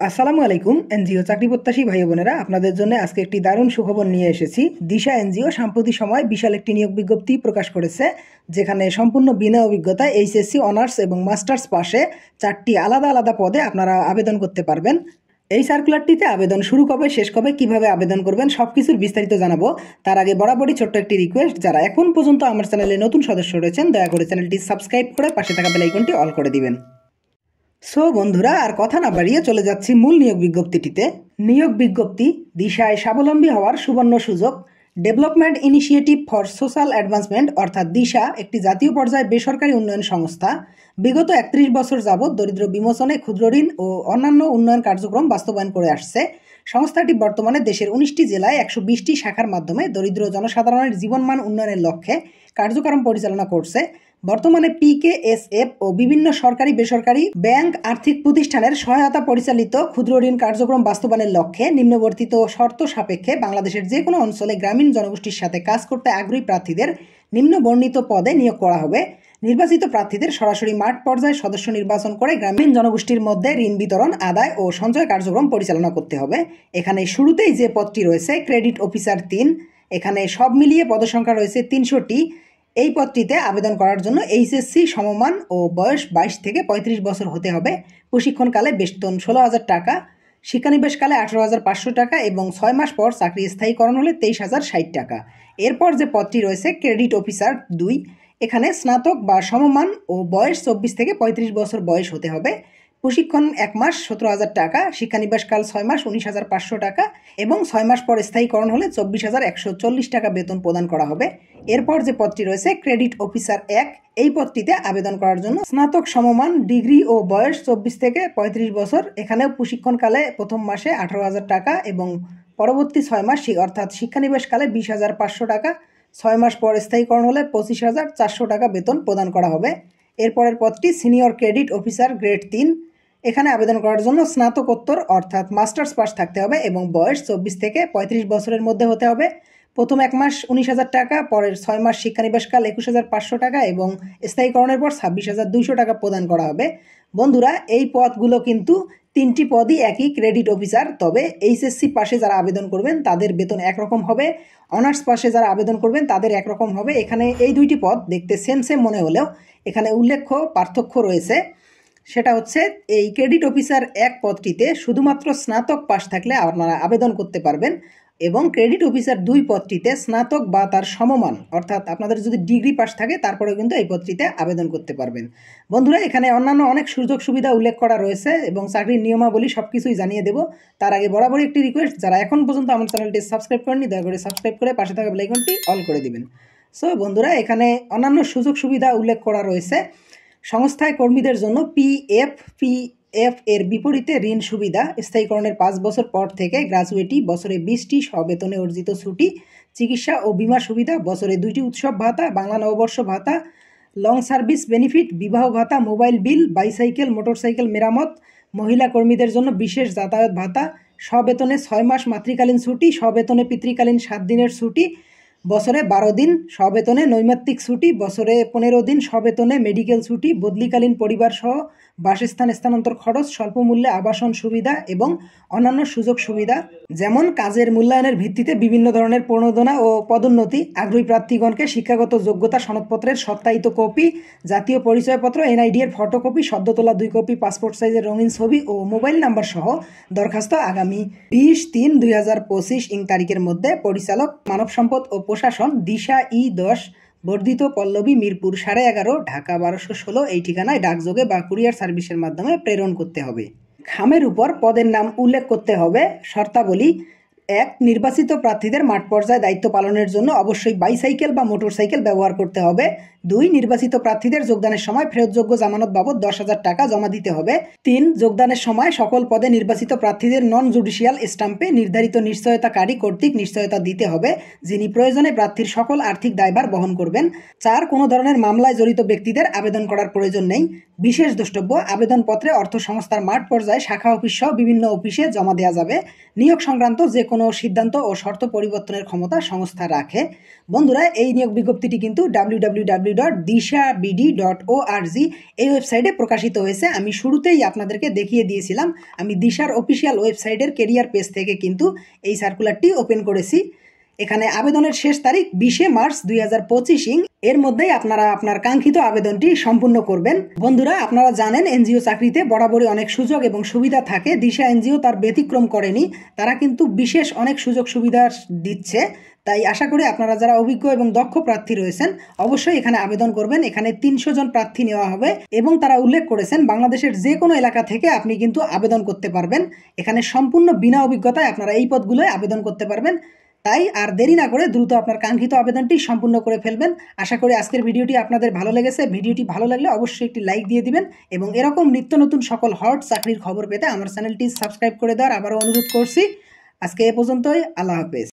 আসসালামু আলাইকুম। এনজিও চাকরি প্রত্যাশী ভাই বোনেরা, আপনাদের জন্য আজকে একটি দারুণ সুখবর নিয়ে এসেছি। দিশা এনজিও সাম্প্রতিক সময় বিশাল একটি নিয়োগ বিজ্ঞপ্তি প্রকাশ করেছে, যেখানে সম্পূর্ণ বিনা অভিজ্ঞতায় এইচএসসি অনার্স এবং মাস্টার্স পাশে 4টি আলাদা আলাদা পদে আপনারা আবেদন করতে পারবেন। এই সার্কুলারটিতে আবেদন শুরু কবে, শেষ কবে, কিভাবে আবেদন করবেন সব কিছুর বিস্তারিত জানাবো। তার আগে বরাবরই ছোট্ট একটি রিকোয়েস্ট, যারা এখন পর্যন্ত আমার চ্যানেলে নতুন সদস্য রয়েছেন দয়া করে চ্যানেলটি সাবস্ক্রাইব করে পাশে থাকা বেল আইকনটি অল করে দিবেন। সো বন্ধুরা, আর কথা না বাড়িয়ে চলে যাচ্ছি মূল নিয়োগ বিজ্ঞপ্তিটিতে। নিয়োগ বিজ্ঞপ্তি: দিশায় স্বাবলম্বী হওয়ার সুবর্ণ সুযোগ। Development initiative for social advancement অর্থাৎ দিশা একটি জাতীয় পর্যায়ে বেসরকারি উন্নয়ন সংস্থা। বিগত 31 বছর যাবৎ দরিদ্র বিমোচনে, ক্ষুদ্র ঋণ ও অন্যান্য উন্নয়ন কার্যক্রম বাস্তবায়ন করে আসছে। সংস্থাটি বর্তমানে দেশের 19টি জেলায় 120টি শাখার মাধ্যমে দরিদ্র জনসাধারণের জীবনমান উন্নয়নের লক্ষ্যে কার্যক্রম পরিচালনা করছে। বর্তমানে পিকেএসএফ ও বিভিন্ন সরকারি বেসরকারি ব্যাংক আর্থিক প্রতিষ্ঠানের সহায়তা পরিচালিত ক্ষুদ্র ঋণ কার্যক্রম বাস্তবায়নের লক্ষ্যে নিম্নবর্তিত শর্ত সাপেক্ষে বাংলাদেশের যে কোনো অঞ্চলে গ্রামীণ জনগোষ্ঠীর সাথে কাজ করতে আগ্রহী প্রার্থীদের নিম্ন বর্ণিত পদে নিয়োগ করা হবে। নির্বাচিত প্রার্থীদের সরাসরি মাঠ পর্যায়ে সদস্য নির্বাচন করে গ্রামীণ জনগোষ্ঠীর মধ্যে ঋণ বিতরণ, আদায় ও সঞ্চয় কার্যক্রম পরিচালনা করতে হবে। এখানে শুরুতেই যে পদটি রয়েছে ক্রেডিট অফিসার 3, এখানে সব মিলিয়ে পদসংখ্যা রয়েছে 300টি। এই পদটিতে আবেদন করার জন্য এইচএসসি সমমান ও বয়স 22 থেকে 35 বছর হতে হবে। প্রশিক্ষণকালে বেতন 16,000 টাকা, শিক্ষানিবেশকালে 18,500 টাকা এবং 6 মাস পর চাকরি স্থায়ীকরণ হলে 23,060 টাকা। এরপর যে পদটি রয়েছে ক্রেডিট অফিসার 2, এখানে স্নাতক বা সমমান ও বয়স 24 থেকে 35 বছর বয়স হতে হবে। প্রশিক্ষণ 1 মাস 17,000 টাকা, শিক্ষানিবাসকাল 6 মাস 19,500 টাকা এবং 6 মাস পর স্থায়ীকরণ হলে 24,140 টাকা বেতন প্রদান করা হবে। এরপর যে পদটি রয়েছে ক্রেডিট অফিসার 1, এই পদটিতে আবেদন করার জন্য স্নাতক সমমান, ডিগ্রি ও বয়স 24 থেকে 35 বছর। এখানেও প্রশিক্ষণকালে প্রথম মাসে 18,000 টাকা এবং পরবর্তী 6 মাস অর্থাৎ শিক্ষানিবাসকালে 20,500 টাকা, 6 মাস পর স্থায়ীকরণ হলে 25,400 টাকা বেতন প্রদান করা হবে। এরপরের পদটি সিনিয়র ক্রেডিট অফিসার গ্রেড 3, এখানে আবেদন করার জন্য স্নাতকোত্তর অর্থাৎ মাস্টার্স পাস থাকতে হবে এবং বয়স 24 থেকে 35 বছরের মধ্যে হতে হবে। প্রথম 1 মাস 19,000 টাকা, পরের 6 মাস শিক্ষানিবাসকাল 21,500 টাকা এবং স্থায়ীকরণের পর 26,200 টাকা প্রদান করা হবে। বন্ধুরা, এই পদগুলো কিন্তু 3টি পদই একই, ক্রেডিট অফিসার। তবে এইচএসসি পাশে যারা আবেদন করবেন তাদের বেতন একরকম হবে, অনার্স পাশে যারা আবেদন করবেন তাদের একরকম হবে। এখানে এই 2টি পদ দেখতে সেম মনে হলেও এখানে উল্লেখ্য পার্থক্য রয়েছে। সেটা হচ্ছে এই ক্রেডিট অফিসার 1 পদটিতে শুধুমাত্র স্নাতক পাস থাকলে আপনারা আবেদন করতে পারবেন এবং ক্রেডিট অফিসার 2 পদটিতে স্নাতক বা তার সমমান অর্থাৎ আপনাদের যদি ডিগ্রি পাস থাকে তারপরেও কিন্তু এই পদটিতে আবেদন করতে পারবেন। বন্ধুরা, এখানে অন্যান্য অনেক সুযোগ সুবিধা উল্লেখ করা রয়েছে এবং চাকরির নিয়মাবলী সব কিছুই জানিয়ে দেব। তার আগে বরাবরই একটি রিকোয়েস্ট, যারা এখন পর্যন্ত আমার চ্যানেলটি সাবস্ক্রাইব করেননি দয়া করে সাবস্ক্রাইব করে পাশে থাকা বেল আইকনটি অল করে দিবেন। সো বন্ধুরা, এখানে অন্যান্য সুযোগ সুবিধা উল্লেখ করা রয়েছে। সংস্থায় কর্মীদের জন্য পিএফ এর বিপরীতে ঋণ সুবিধা, স্থায়ীকরণের 5 বছর পর থেকে গ্র্যাজুয়েটি, বছরে 20টি স্ববেতনে অর্জিত ছুটি, চিকিৎসা ও বীমা সুবিধা, বছরে 2টি উৎসব ভাতা, বাংলা নববর্ষ ভাতা, লং সার্ভিস বেনিফিট, বিবাহ ভাতা, মোবাইল বিল, বাইসাইকেল মোটরসাইকেল মেরামত, মহিলা কর্মীদের জন্য বিশেষ যাতায়াত ভাতা, স্ববেতনে 6 মাস মাতৃকালীন ছুটি, স্ববেতনে পিতৃকালীন 7 দিনের ছুটি, বছরে 12 দিন স্ববেতনে নৈমিত্তিক ছুটি, বছরে 15 দিন স্ববেতনে মেডিকেল ছুটি, বদলিকালীন পরিবার সহ বাসস্থান স্থানান্তর খরচ, স্বল্প মূল্যে আবাসন সুবিধা এবং অন্যান্য সুযোগ সুবিধা, যেমন কাজের মূল্যায়নের ভিত্তিতে বিভিন্ন ধরনের প্রণোদনা ও পদোন্নতি, আগ্রহী প্রার্থীগণকে শিক্ষাগত যোগ্যতা সনদপত্রের সত্যায়িত কপি, জাতীয় পরিচয়পত্র এনআইডি এর ফটোকপি, সদ্য তোলা 2 কপি পাসপোর্ট সাইজের রঙিন ছবি ও মোবাইল নাম্বার সহ দরখাস্ত আগামী 20/3/2025 তারিখের মধ্যে পরিচালক মানব সম্পদ ও প্রশাসন, দিশা ই-10, বর্ধিত পল্লবী, মিরপুর 11.5, ঢাকা 1216 এই ঠিকানায় ডাকযোগে বা কুরিয়ার সার্ভিসের মাধ্যমে প্রেরণ করতে হবে। খামের উপর পদের নাম উল্লেখ করতে হবে। শর্তাবলী: 1. নির্বাচিত প্রার্থীদের মাঠ পর্যায়ে দায়িত্ব পালনের জন্য অবশ্যই বাইসাইকেল বা মোটরসাইকেল ব্যবহার করতে হবে। 2. নির্বাচিত প্রার্থীদের যোগদানের সময় ফেরতযোগ্য জামানত বাবদ 10,000 টাকা জমা দিতে হবে। 3. যোগদানের সময় সকল পদে নির্বাচিত প্রার্থীদের নন জুডিশিয়াল স্ট্যাম্পে নির্ধারিত নিশ্চয়তাকারী কর্তৃক নিশ্চয়তা দিতে হবে, যিনি প্রয়োজনে প্রার্থীর সকল আর্থিক দায়ভার বহন করবেন। 4. কোনো ধরনের মামলায় জড়িত ব্যক্তিদের আবেদন করার প্রয়োজন নেই। বিশেষ দ্রষ্টব্য, আবেদনপত্রে অর্থ সংস্থার মাঠ পর্যায়ে শাখা অফিস সহ বিভিন্ন অফিসে জমা দেওয়া যাবে। নিয়োগ সংক্রান্ত যে কোনো সিদ্ধান্ত ও শর্ত পরিবর্তনের ক্ষমতা সংস্থা রাখে। বন্ধুরা, এই নিয়োগ বিজ্ঞপ্তিটি কিন্তু www.dishabd.org এই ওয়েবসাইটে প্রকাশিত হয়েছে। আমি শুরুতেই আপনাদেরকে দেখিয়ে দিয়েছিলাম। আমি দিশার অফিসিয়াল ওয়েবসাইটের কেরিয়ার পেজ থেকে কিন্তু এই সার্কুলারটি ওপেন করেছি। এখানে আবেদনের শেষ তারিখ 20 মার্চ 2025। এর মধ্যেই আপনারা আপনার কাঙ্ক্ষিত আবেদনটি সম্পূর্ণ করবেন। বন্ধুরা, আপনারা জানেন এনজিও চাকরিতে বরাবরই অনেক সুযোগ এবং সুবিধা থাকে। দিশা এনজিও তার ব্যতিক্রম করেনি, তারা কিন্তু বিশেষ অনেক সুযোগ সুবিধা দিচ্ছে। তাই আশা করি আপনারা যারা অভিজ্ঞ এবং দক্ষ প্রার্থী রয়েছেন অবশ্যই এখানে আবেদন করবেন। এখানে 300 জন প্রার্থী নেওয়া হবে এবং তারা উল্লেখ করেছেন বাংলাদেশের যে কোনো এলাকা থেকে আপনি কিন্তু আবেদন করতে পারবেন। এখানে সম্পূর্ণ বিনা অভিজ্ঞতায় আপনারা এই পদগুলোয় আবেদন করতে পারবেন। তাই আর দেরি না করে দ্রুত আপনার কাঙ্ক্ষিত আবেদনটি সম্পূর্ণ করে ফেলবেন। আশা করি আজকের ভিডিওটি আপনাদের ভালো লেগেছে। ভিডিওটি ভালো লাগলে অবশ্যই একটি লাইক দিয়ে দিবেন এবং এরকম নিত্য নতুন সকল হট চাকরির খবর পেতে আমার চ্যানেলটি সাবস্ক্রাইব করে দেওয়ার আবারও অনুরোধ করছি। আজকে এ পর্যন্তই। আল্লাহ হাফেজ।